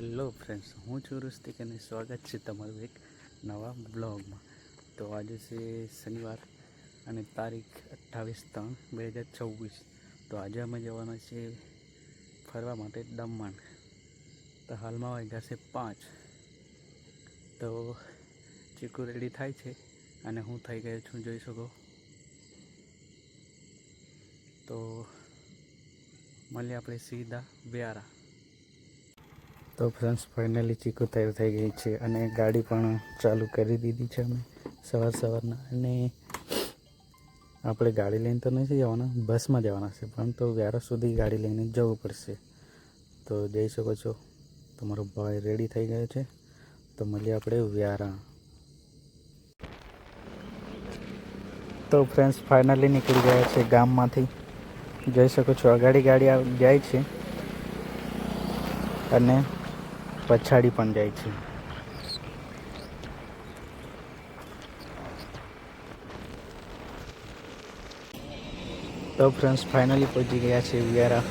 Hello friends, હું છું ઋષિક અને સ્વાગત છે તમારું એક નવા બ્લોગમાં. તો આજે છે શનિવાર અને તારીખ 28/3/2026. તો આજે અમે જવાના છીએ ફરવા માટે દમણ. તો હાલમાં વાગ્યા છે 5. તો ચીકુ રેડી થાય છે અને હું થઈ ગયો છું, જોઈ શકો. તો મળીએ આપણે સીધા વ્યારા. તો ફ્રેન્ડ્સ, ફાઇનલી ચીકુ તૈયાર થઈ ગઈ છે અને ગાડી પણ ચાલુ કરી દીધી છે અમે સવારના. અને આપણે ગાડી લઈને તો નથી જવાના, બસમાં જવાના છે, પરંતુ વ્યારા સુધી ગાડી લઈને જવું પડશે. તો જઈ શકો છો, તમારો ભાઈ રેડી થઈ ગયો છે. તો મળીએ આપણે વ્યારા. તો ફ્રેન્ડ્સ, ફાઇનલી નીકળી ગયા છે ગામમાંથી. જોઈ શકો છો, આગળ ગાડી જાય છે અને પછાડી પણ જાય છે. તો ફ્રેન્ડ્સ, ફાઇનલી પહોંચી ગયા છે વ્યારા.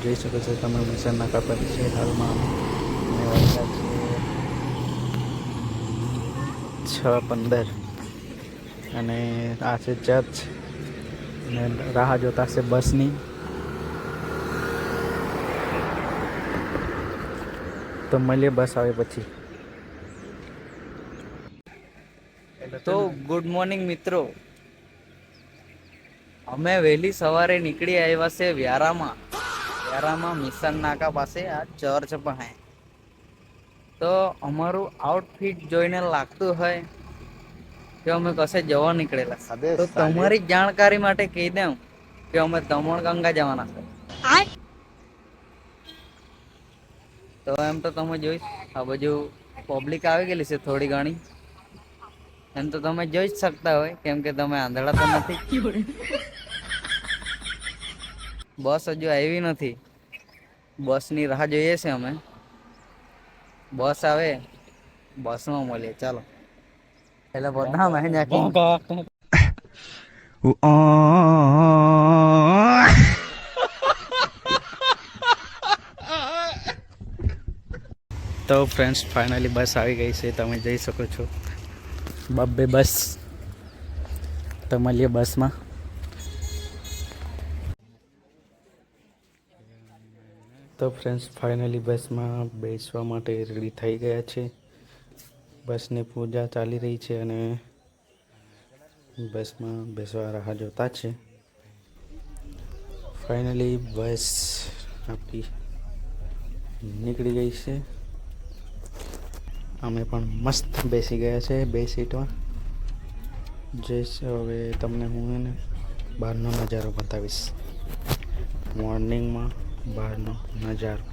જોઈ શકો છો તમે, મિશન નાકા પર છે હાલમાં. અને વાગ્યા છે 6:15 અને આ છે ચર્ચ અને રાહ જોતા છે બસની. તો મળીએ બસ આવે પછી. તો ગુડ મોર્નિંગ મિત્રો, અમે વહેલી સવારે નીકળી આવ્યા છે વ્યારામાં મિશન નાકા પાસે આ ચર્ચ પાસે. તો અમારું આઉટફિટ જોઈને લાગતું હોય કે અમે કશે જવા નીકળેલા. તો તમારી જાણકારી માટે કહી દઉં કે અમે દમણગંગા જવાના છે. તો એમ તો તમે જોઈ આ બાજુ પબ્લિક આવી ગયેલી છે થોડી ઘણી. એમ તો તમે જોઈ જ શકતા હોય, કેમ કે તમે આંધળા તો નથી. બસ હજુ આવી નથી, બસ ની રાહ જોઈએ છે અમે. બસ આવે, બસમાં મળીએ. ચાલો એટલે બધા તો ફ્રેન્ડ્સ, ફાઇનલી બસ આવી ગઈ છે, તમે જઈ શકો છો. બબ્બે બસ. તો મળીએ બસમાં. તો ફ્રેન્ડ્સ, ફાઇનલી બસમાં બેસવા માટે રેડી થઈ ગયા છે. બસની પૂજા ચાલી રહી છે અને બસમાં બેસવા રાહ જોતા છે. ફાઇનલી બસ આપણી નીકળી ગઈ છે. અમે પણ મસ્ત બેસી ગયા છે 2 સીટમાં. હવે તમને હું એને બહારનો નજારો બતાવીશ. મોર્નિંગમાં બહારનો નજારો.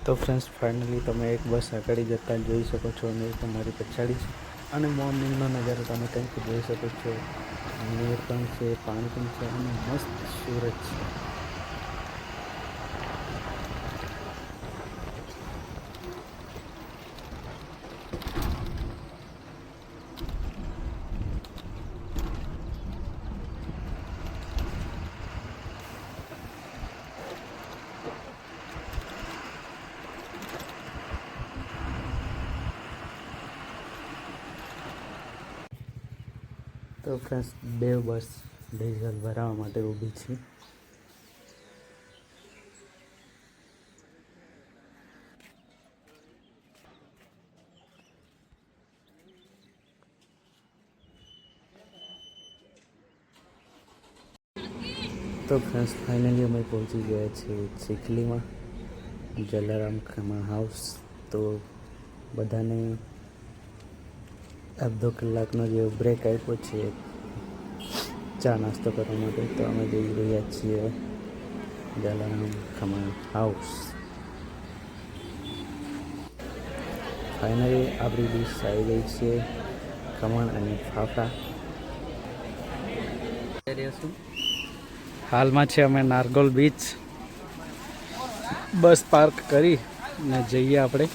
તો ફ્રેન્ડ્સ, ફાઇનલી તમે એક બસ આગળ જતા જોઈ શકો છો અને તમારી પછાડી છે. અને મોર્નિંગનો નજારો તમે કંઈક જોઈ શકો છો. નીર પણ છે, પાણી પણ છે અને મસ્ત સૂરજ છે. તો ફ્રેન્ડ્સ, 2 બસ ડીઝલ ભરાવવા માટે ઊભી છે. તો ફ્રેન્ડ્સ, ફાઇનલી અમે પહોંચી ગયા છીએ ચીખલીમાં, જલારામ ખમણ હાઉસ. તો બધાને અડધો કલાકનો જે બ્રેક આપ્યો છે ચા નાસ્તો કરવા માટે. તો અમે જઈ રહ્યા છીએ જલારામ ખમણ હાઉસ. ફાઇનલી આપણી ડીશ આવી ગઈ છે, ખમણ અને ફાફડા. હાલમાં છે અમે નારગોલ બીચ. બસ પાર્ક કરી ને જઈએ આપણે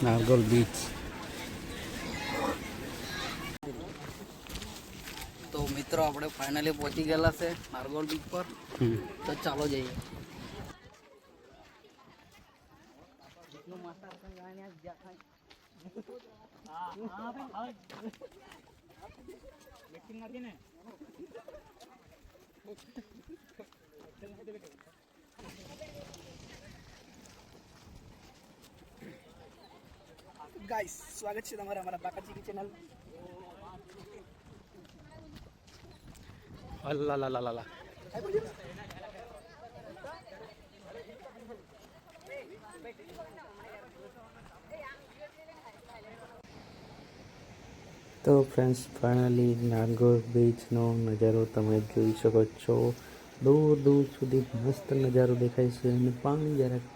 નારગોલ બીચ. તો મિત્રો, આપણે ફાઇનલી પહોંચી ગયેલા છે નારગોલ બીચ પર. તો ચાલો જઈએ. ગાઈસ સ્વાગત છે તમારા અમારા બાકાજી ચેનલ. અલ્લા લા લા લા લા. તો ફ્રેન્ડ્સ ફાઇનલી નાગોર બીચનો નજારો તમે જોઈ શકો છો. દૂર દૂર સુધી મસ્ત નજારો દેખાય છે અને પાણી જરાક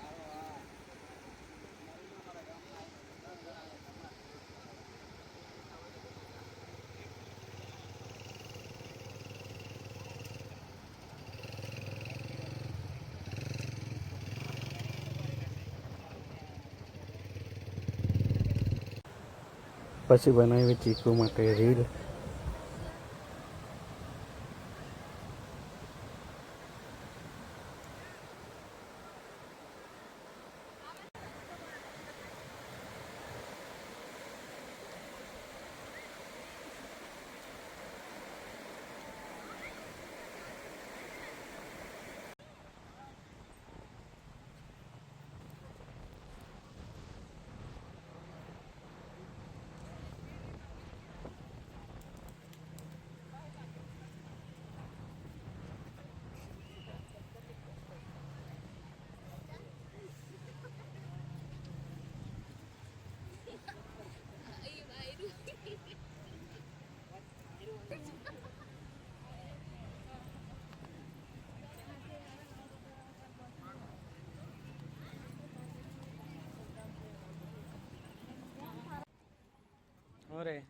પછી બનાવી ચીકુ માટે રીલ. અરે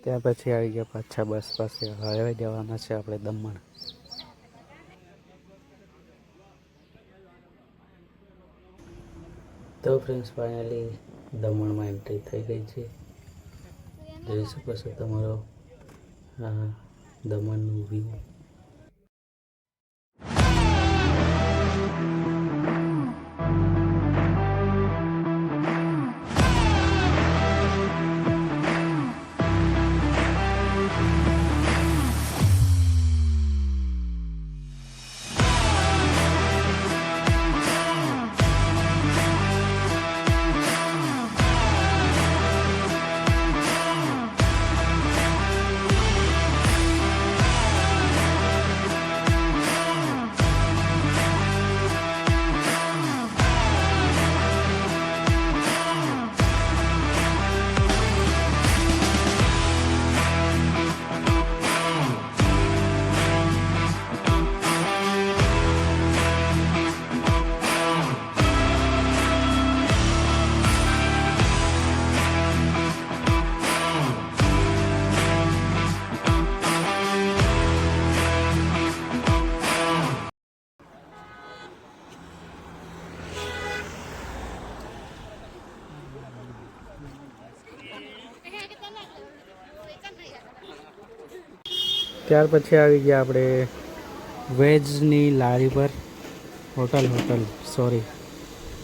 ત્યાર પછી આવી ગયા પાછા બસ પાસે. હવે જવાના છે આપણે દમણ. તો ફ્રેન્ડ્સ ફાઇનલી દમણમાં એન્ટ્રી થઈ ગઈ છે. જોઈ શકો છો તમારો દમણનું વ્યૂ. ત્યાર પછી આવી ગયા આપણે વેજની લારી પર. હોટલ સોરી,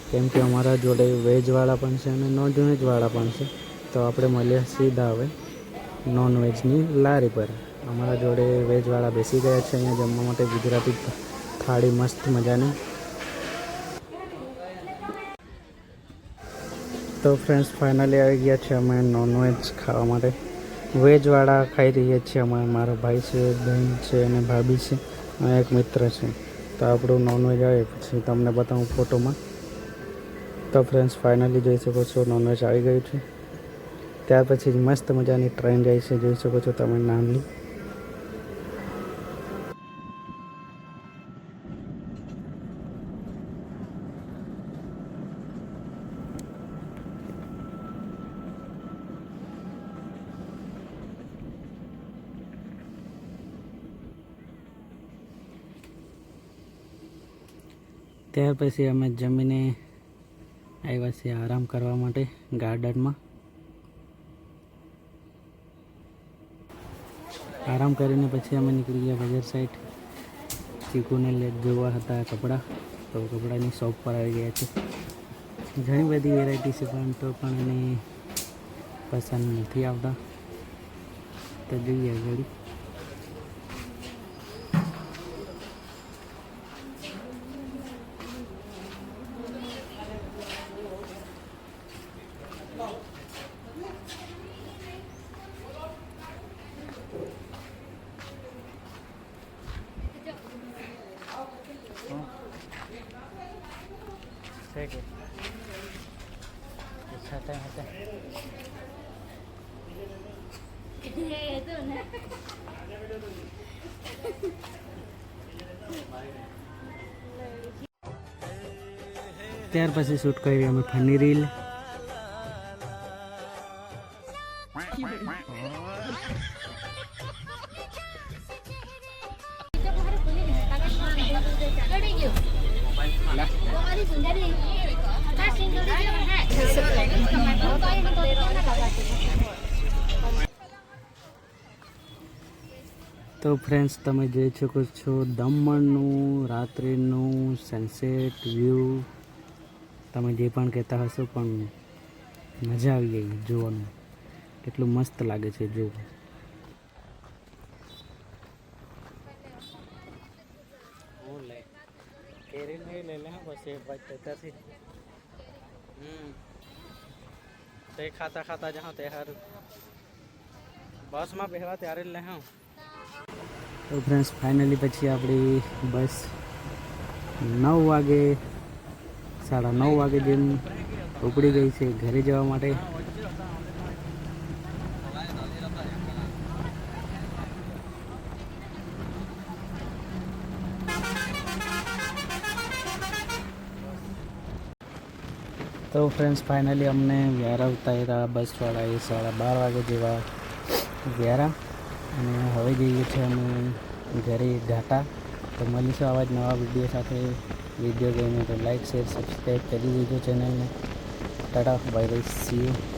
કેમ કે અમારા જોડે વેજવાળા પણ છે અને નોન વેજવાળા પણ છે. તો આપણે મળીએ સીધા હવે નોન વેજની લારી પર. અમારા જોડે વેજવાળા બેસી ગયા છે અહીંયા જમવા માટે. ગુજરાતી થાળી મસ્ત મજાની. તો ફ્રેન્ડ્સ ફાઇનલી આવી ગયા છે અમે નોનવેજ ખાવા માટે. વેજવાળા ખાઈ રહ્યા છીએ અમે. મારો ભાઈ છે, બહેન છે અને ભાભી છે અને એક મિત્ર છે. તો આપણું નોનવેજ આવે પછી તમને બતાવું ફોટોમાં. તો ફ્રેન્ડ્સ ફાઇનલી જોઈ શકો છો નોનવેજ આવી ગયું છે. ત્યાર પછી મસ્ત મજાની ટ્રેન જાય છે, જોઈ શકો છો તમે નાની. ત્યાર પછી અમે જમીને આવ્યા છે આરામ કરવા માટે ગાર્ડનમાં. આરામ કરીને પછી અમે નીકળી ગયા બજાર સાઈડ. ચીકુને જોવા હતા કપડાં, તો કપડાની શોપ પર આવી ગયા છે. ઘણી બધી વેરાયટી છે પણ તો પણ એને પસંદ નથી આવતા, તો જોઈએ આગળ. ત્યાર પછી શૂટ કરી અમે ફની રીલ. તો ફ્રેન્ડ્સ, તમે જોઈ શકો છો દમણનું રાત્રિનું સનસેટ વ્યૂ. તમે જે પણ કહેતા હશો પણ મજા આવી ગઈ જોવાનું. કેટલું મસ્ત લાગે છે જોવું. ખાતા ખાતા જहाँ ત્યારે બસમાં બેસવા ત્યારે જ લે. તો ફ્રેન્ડ્સ, ફાઇનલી પછી આપણી બસ 9 વાગે 9:30 વાગે જેમ ઉપડી ગઈ છે ઘરે જવા માટે. તો ફ્રેન્ડ્સ, ફાઇનલી અમને વ્યારા ઉતાર્યા બસવાળાએ 12:30 વાગે જેવા વ્યારા. અને હવે જઈએ છીએ અમે ઘરે ઘાટા. તો મળીશું આવા જ નવા વિડીયો સાથે. વિડીયો ગમે તો લાઈક, શેર, સબસ્ક્રાઈબ કરી દેજો ચેનલને. Tata, bye bye, C you.